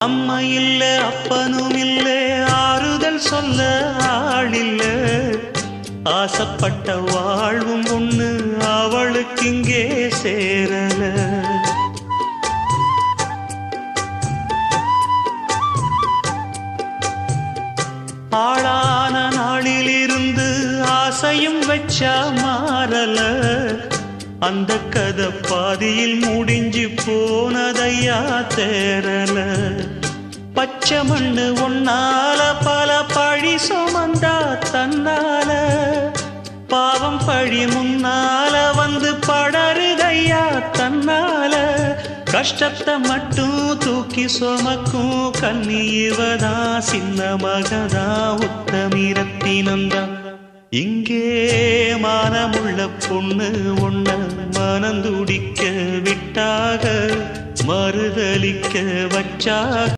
அம்மா இல்ல அப்பனும் இல்ல ஆறுதல் சொல்ல ஆளில்ல ஆசைப்பட்ட வாழ்வும் ஒண்ணு அவளுக்கு இங்கே சேரல ஆளான நாளிலிருந்து ஆசையும் வச்சா மாறல அந்த கதை பாதியில் முடிஞ்சு போனதையா தேரல பச்சை மண்ணு ஒன்னால பல பழி சுமந்தா தன்னால பாவம் பழி முன்னால வந்து படருதையா தன்னால கஷ்டத்தை மட்டும் தூக்கி சுமக்கும் கண்ணி இவதா சின்ன மகதா உத்தமிரத்தினந்தா இங்கே மானமுள்ள பொண்ணு ஒண்ண மனந்துடிக்க விட்டாக மறுதலிக்க வச்சாக